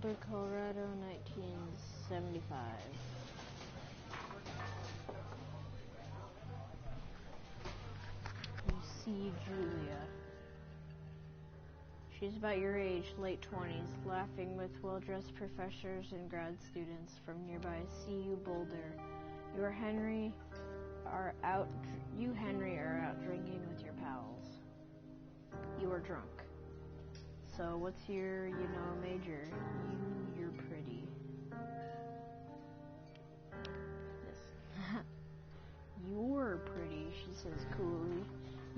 Boulder, Colorado, 1975. You see Julia. She's about your age, late 20s, laughing with well-dressed professors and grad students from nearby CU Boulder. You, Henry, are out drinking with your pals. You are drunk. So what's your, major? You're pretty. Yes. You're pretty, she says coolly.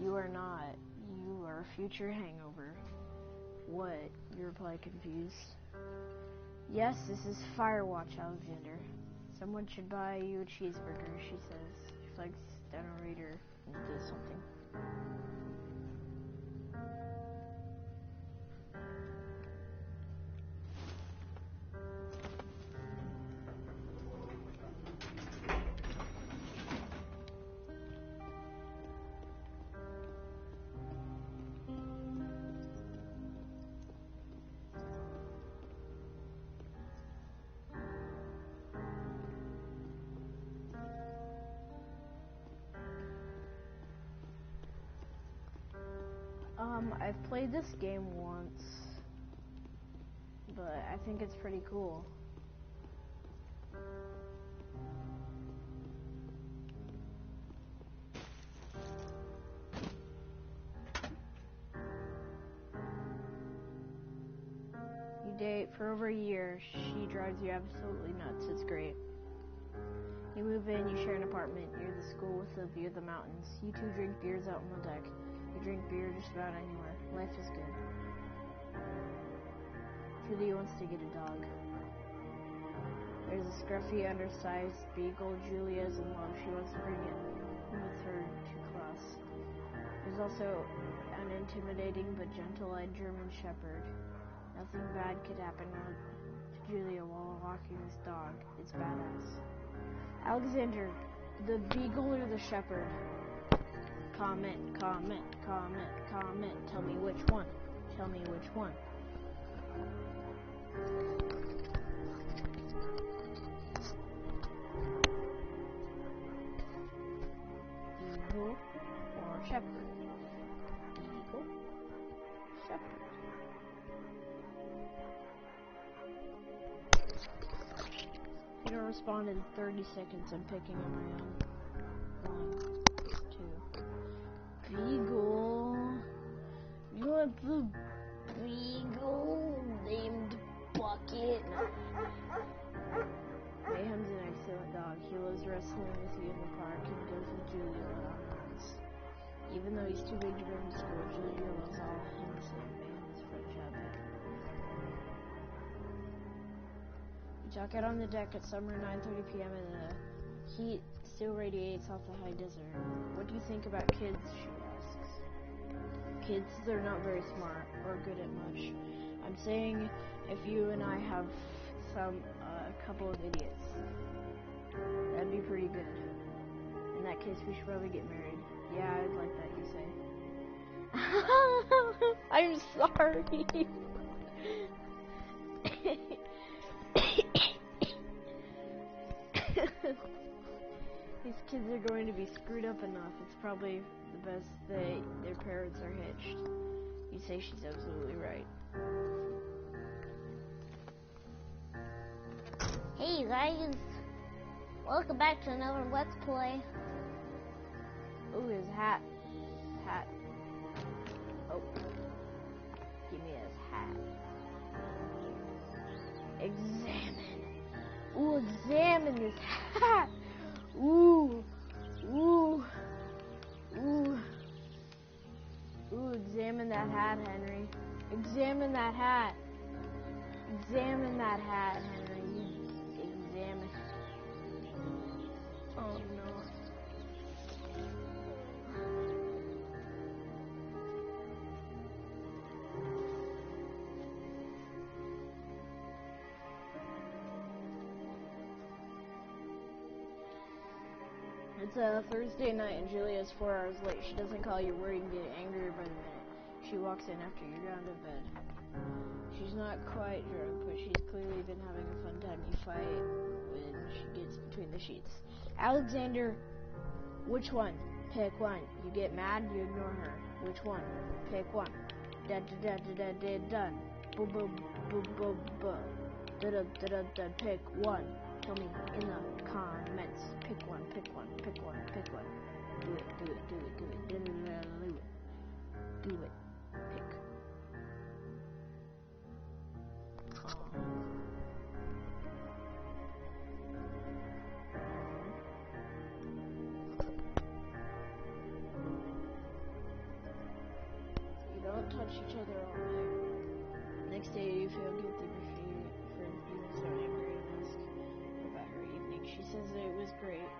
You are not. You are a future hangover. What? You reply confused. Yes, this is Firewatch, Alexander. Someone should buy you a cheeseburger, she says. She flags down a reader and does something. I've played this game once, but I think it's pretty cool. You date for over a year. She drives you absolutely nuts. It's great. You move in, you share an apartment near the school with a view of the mountains. You two drink beers out on the deck. You drink beer just about anywhere. Life is good. Julia wants to get a dog. There's a scruffy, undersized beagle. Julia is in love. She wants to bring it with her to class. There's also an intimidating but gentle-eyed German shepherd. Nothing bad could happen to Julia while walking this dog. It's badass. Alexander, the beagle or the shepherd? Comment, comment, comment, comment. Tell me which one. Tell me which one. Beagle or shepherd? Beagle, shepherd. If you don't respond in 30 seconds, I'm picking on my own. 1, 2. Beagle. You want the beagle named Bucket? Mayhem's an excellent dog. He loves wrestling with you in the park and goes with Julia on runs. Even though he's too big to bring to school, Julia loves all him the same. Mayhem is French habit. You talk out on the deck at summer 9:30 p.m. and the heat still radiates off the high desert. What do you think about kids? She asks. Kids, they're not very smart or good at much. I'm saying if you and I have a couple of idiots, that'd be pretty good. In that case, we should probably get married. Yeah, I'd like that, you say. I'm sorry. These kids are going to be screwed up enough. It's probably the best their parents are hitched. You say she's absolutely right. Hey guys, welcome back to another Let's Play. Ooh, his hat. Hat. Oh. Give me his hat. Examine. Ooh, examine this hat. Ooh. Ooh. Ooh. Ooh, examine that hat, Henry. Examine that hat. Examine that hat, Henry. Examine. Oh no. It's a Thursday night and Julia's 4 hours late. She doesn't call you worried and get angrier by the minute. She walks in after you're gone to bed. She's not quite drunk, but she's clearly fight when she gets between the sheets. Alexander, which one? Pick one. You get mad, you ignore her. Which one? Pick one. Da da da da da da done. Boom boom boom boom boom. Da da da da da. Pick one. Tell me in the comments. Pick one. Pick one. Pick one. Pick one. Do it. Do it. Do it. Do it. Do it. Do it. Pick. Touch each other all night. Next day, you feel guilty for feeling so angry and ask about her evening. She says that it was great.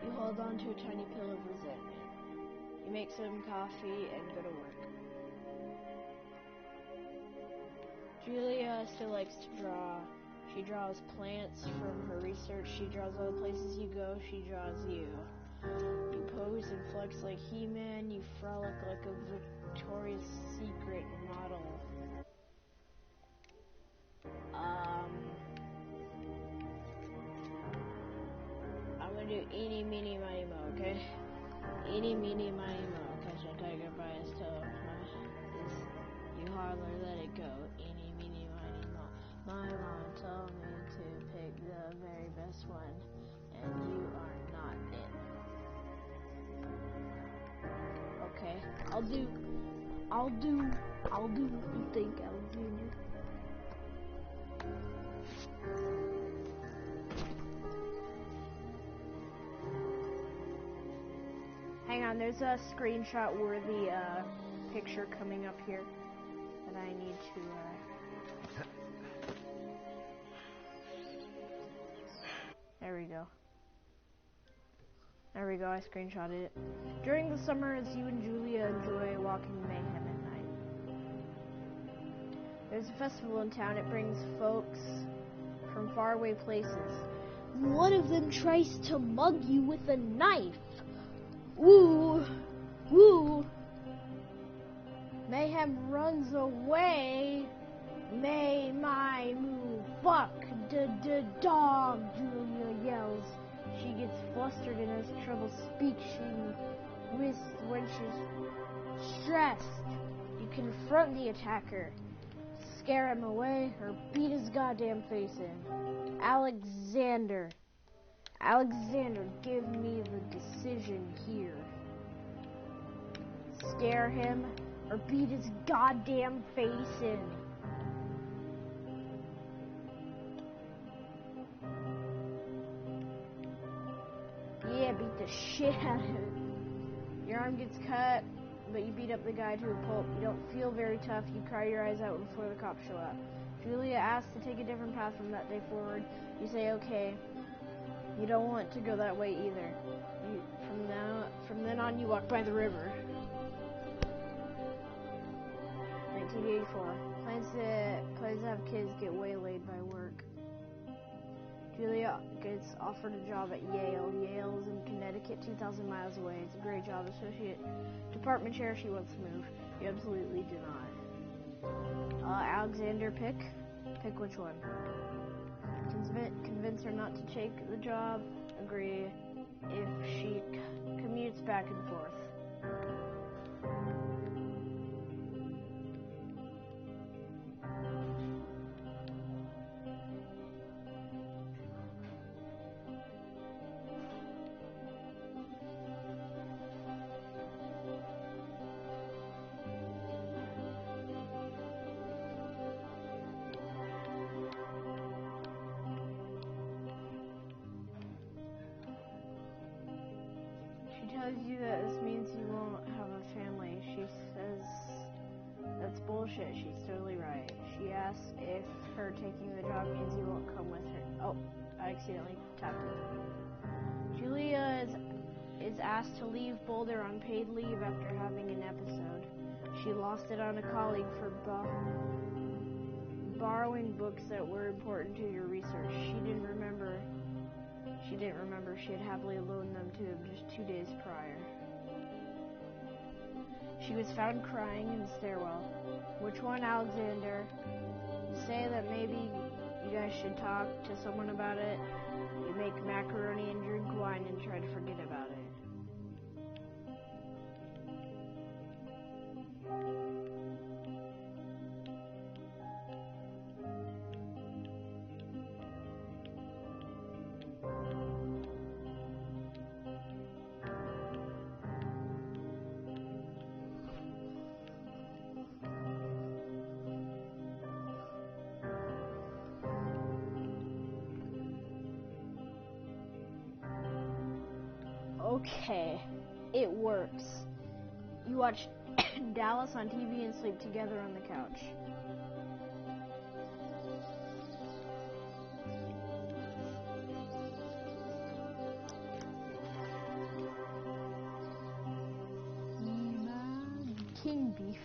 You hold on to a tiny pill of resentment. You make some coffee and go to work. Julia still likes to draw. She draws plants from her research. She draws all the places you go. She draws you. You pose and flex like He-Man. You frolic like a Victoria's Secret model. I'm gonna do eeny, meeny, miny, mo, okay? Eeny, meeny, miny, mo. Catch a tiger by his toe. You hardly let it go. Eeny, meeny, miny, mo. My mom told me to pick the very best one, and you are not it. Okay, I'll do what you think, Alexander. Hang on, there's a screenshot worthy picture coming up here that I need to there we go. There we go, I screenshotted it. During the summer, as you and Julia enjoy walking Mayhem at night, there's a festival in town. It brings folks from faraway places. One of them tries to mug you with a knife. Ooh, ooh. Mayhem runs away. May my moo buck the dog, Julia yells. She gets flustered and has trouble speaking when she's stressed. You confront the attacker, scare him away, or beat his goddamn face in. Alexander, give me the decision here. Scare him or beat his goddamn face in. Yeah, beat the shit out of him. Your arm gets cut, but you beat up the guy to a pulp. You don't feel very tough. You cry your eyes out before the cops show up. Julia asks to take a different path from that day forward. You say okay. You don't want to go that way either. From then on, you walk by the river. 1984. Plans to have kids get waylaid by work. Julia gets offered a job at Yale. Yale's in Connecticut, 2,000 miles away. It's a great job. Associate department chair. She wants to move. You absolutely do not. Alexander, pick which one. Convince her not to take the job. Agree if she commutes back and forth. Tells you that this means you won't have a family. She says that's bullshit. She's totally right. She asks if her taking the job means you won't come with her. Oh, I accidentally tapped it. Julia is asked to leave Boulder on paid leave after having an episode. She lost it on a colleague for borrowing books that were important to your research. She didn't remember she had happily loaned them to him just 2 days prior. She was found crying in the stairwell. Which one, Alexander? You say that maybe you guys should talk to someone about it. You make macaroni and drink wine and try to forget about it. Okay, it works. You watch Dallas on TV and sleep together on the couch. King beef.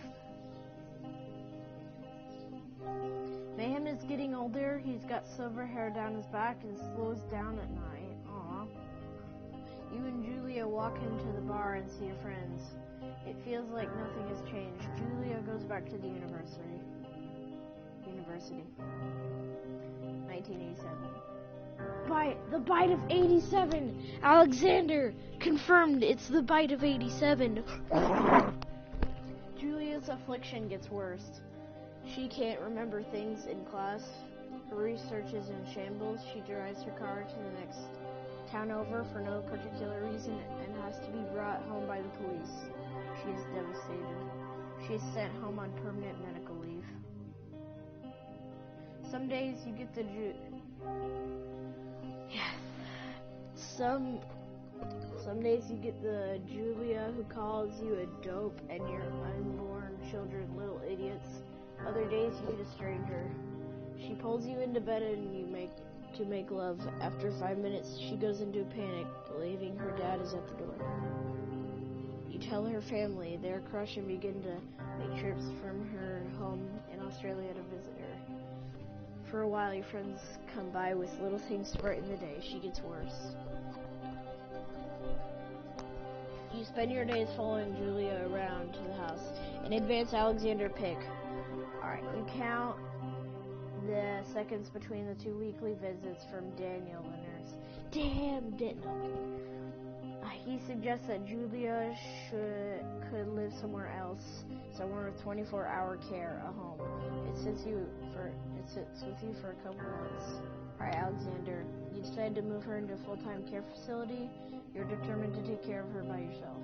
Mayhem is getting older. He's got silver hair down his back and slows down at night. Aw. You and Julia walk into the bar and see your friends. It feels like nothing has changed. Julia goes back to the university. 1987. The bite of 87! Alexander! Confirmed, it's the bite of 87. Julia's affliction gets worse. She can't remember things in class. Her research is in shambles. She drives her car to the next town over for no particular reason and has to be brought home by the police. She is devastated. She is sent home on permanent medical leave. Some days you get the Some days you get the Julia who calls you a dope and your unborn children little idiots. Other days you get a stranger. She pulls you into bed and you make love. After 5 minutes, she goes into a panic, believing her dad is at the door. You tell her family, they're crushed and begin to make trips from her home in Australia to visit her. For a while, your friends come by with little things to brighten the day. She gets worse. You spend your days following Julia around to the house. In advance, Alexander pick. Alright, you count the seconds between the 2 weekly visits from Daniel, the nurse. Damn, Daniel. He suggests that Julia could live somewhere else, somewhere with 24-hour care, a home. It sits with you for a couple months. Alright, Alexander, you decide to move her into a full-time care facility. You're determined to take care of her by yourself.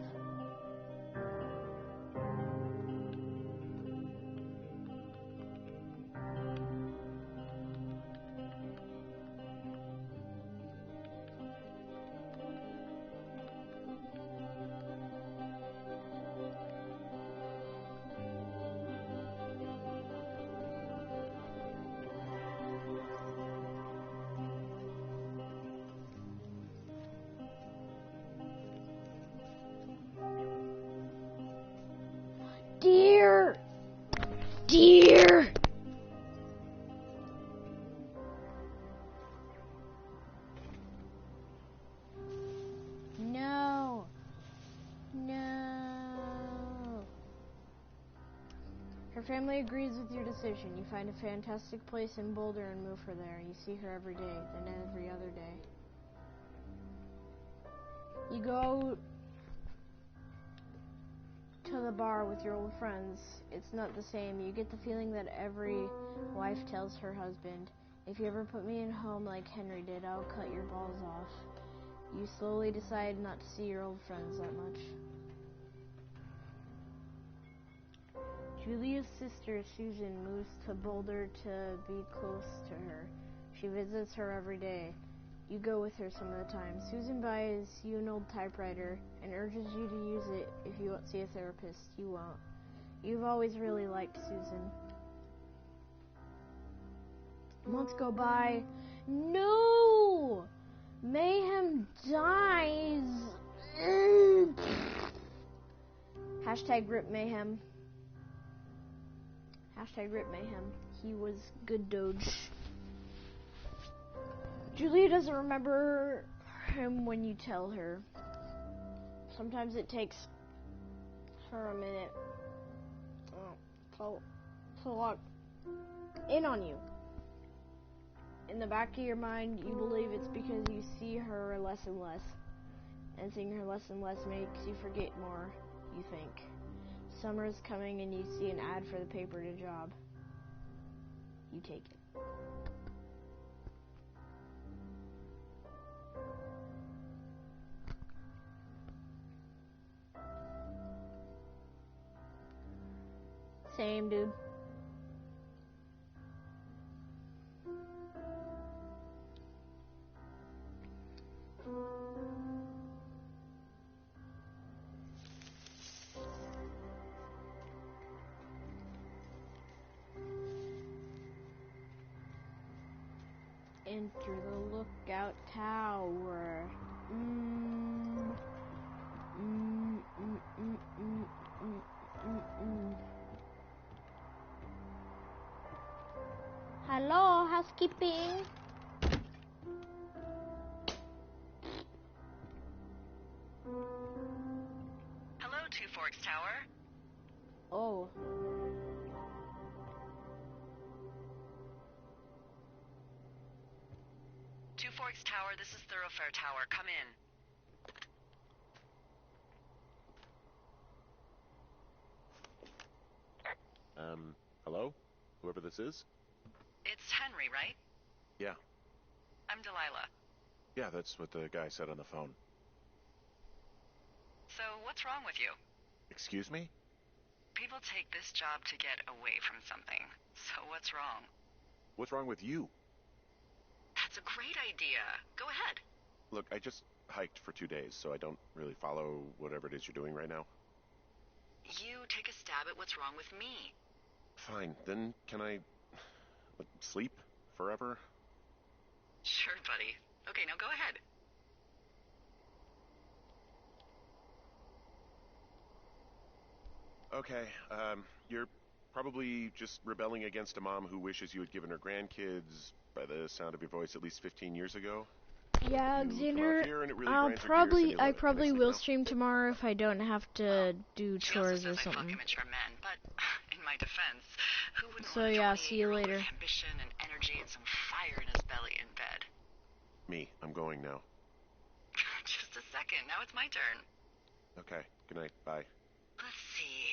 Dear! No. Her family agrees with your decision. You find a fantastic place in Boulder and move her there. You see her every day, then every other day. You go to the bar with your old friends. It's not the same. You get the feeling that every wife tells her husband, if you ever put me in home like Henry did, I'll cut your balls off. You slowly decide not to see your old friends that much. Julia's sister, Susan, moves to Boulder to be close to her. She visits her every day. You go with her some of the time. Susan buys you an old typewriter and urges you to use it if you won't see a therapist. You won't. You've always really liked Susan. Months go by. No! Mayhem dies. Hashtag Rip Mayhem. Hashtag Rip Mayhem. He was good doge. Julia doesn't remember him when you tell her. Sometimes it takes her a minute to lock in on you. in the back of your mind, you believe it's because you see her less and less. And seeing her less and less makes you forget more, you think. Summer's coming and you see an ad for the paper to job. You take it. Same, dude. Enter the lookout tower. Hello, housekeeping. Hello, Two Forks Tower. Oh. Two Forks Tower, this is Thoroughfare Tower. Come in. Hello? Whoever this is? It's Henry, right? Yeah. I'm Delilah. Yeah, that's what the guy said on the phone. So, what's wrong with you? Excuse me? People take this job to get away from something. So, what's wrong? What's wrong with you? That's a great idea. Go ahead. Look, I just hiked for 2 days, so I don't really follow whatever it is you're doing right now. You take a stab at what's wrong with me. Fine, then can I sleep forever? Sure, buddy. Okay, now go ahead. Okay, you're probably just rebelling against a mom who wishes you had given her grandkids, by the sound of your voice, at least 15 years ago. Yeah, You come Alexander, out here and it really I grinds your gears and you love it. Can I probably sleep will now? stream tomorrow if I don't have to do She also chores says or I fuck something. immature men, but in my defense, who wouldn't So want a yeah, see you 28-year-old later. with ambition and energy and some fire in his belly in bed? Me, I'm going now. Just a second, now it's my turn. Okay, good night, bye. Let's see.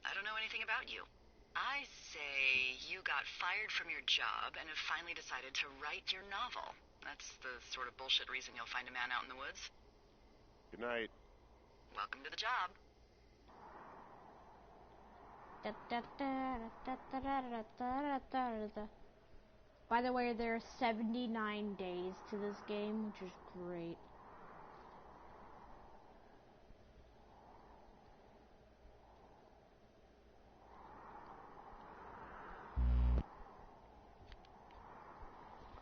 I don't know anything about you. I say you got fired from your job and have finally decided to write your novel. That's the sort of bullshit reason you'll find a man out in the woods. Good night. Welcome to the job. By the way, there are 79 days to this game, which is great.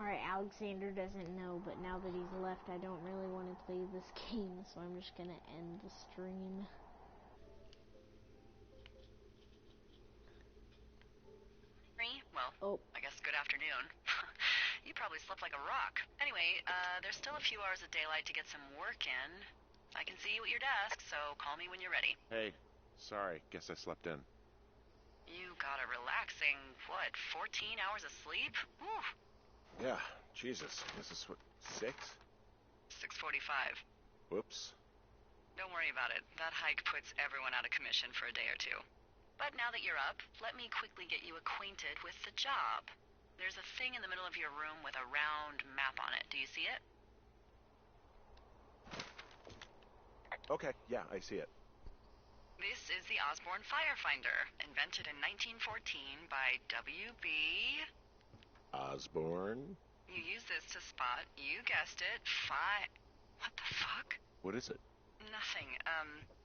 Alright, Alexander doesn't know, but now that he's left, I don't really want to play this game, so I'm just gonna end the stream. Well, I guess good afternoon. You probably slept like a rock. Anyway, there's still a few hours of daylight to get some work in. I can see you at your desk, so call me when you're ready. Hey, sorry, guess I slept in. You got a relaxing, 14 hours of sleep? Whew. Yeah, Jesus, this is what, 6? 6:45. Whoops. Don't worry about it. That hike puts everyone out of commission for a day or two. But now that you're up, let me quickly get you acquainted with the job. There's a thing in the middle of your room with a round map on it. Do you see it? Okay, yeah, I see it. This is the Osborne Firefinder, invented in 1914 by W.B. Osborne? You use this to spot, you guessed it, What the fuck? What is it? Nothing.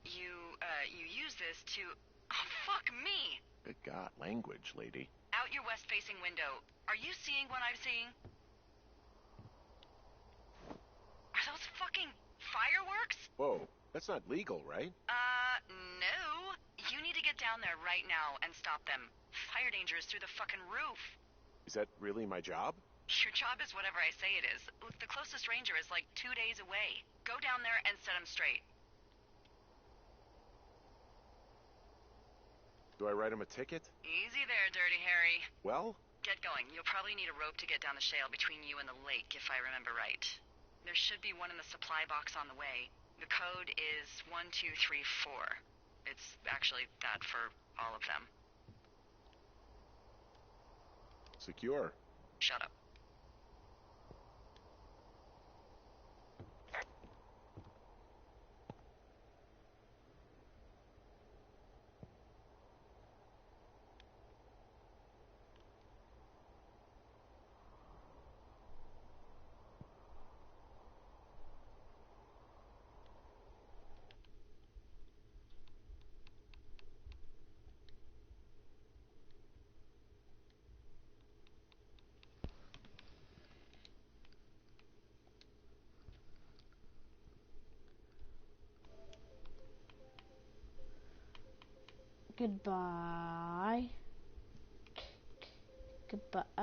You use this to... Oh, fuck me! Good God, language, lady. Out your west-facing window. Are you seeing what I'm seeing? Are those fucking fireworks? Whoa, that's not legal, right? No. You need to get down there right now and stop them. Fire danger is through the fucking roof. Is that really my job? Your job is whatever I say it is. Look, the closest ranger is like 2 days away. Go down there and set him straight. Do I write him a ticket? Easy there, Dirty Harry. Well? Get going. You'll probably need a rope to get down the shale between you and the lake, if I remember right. There should be one in the supply box on the way. The code is 1234. It's actually that for all of them. Secure. Shut up. Goodbye. Goodbye.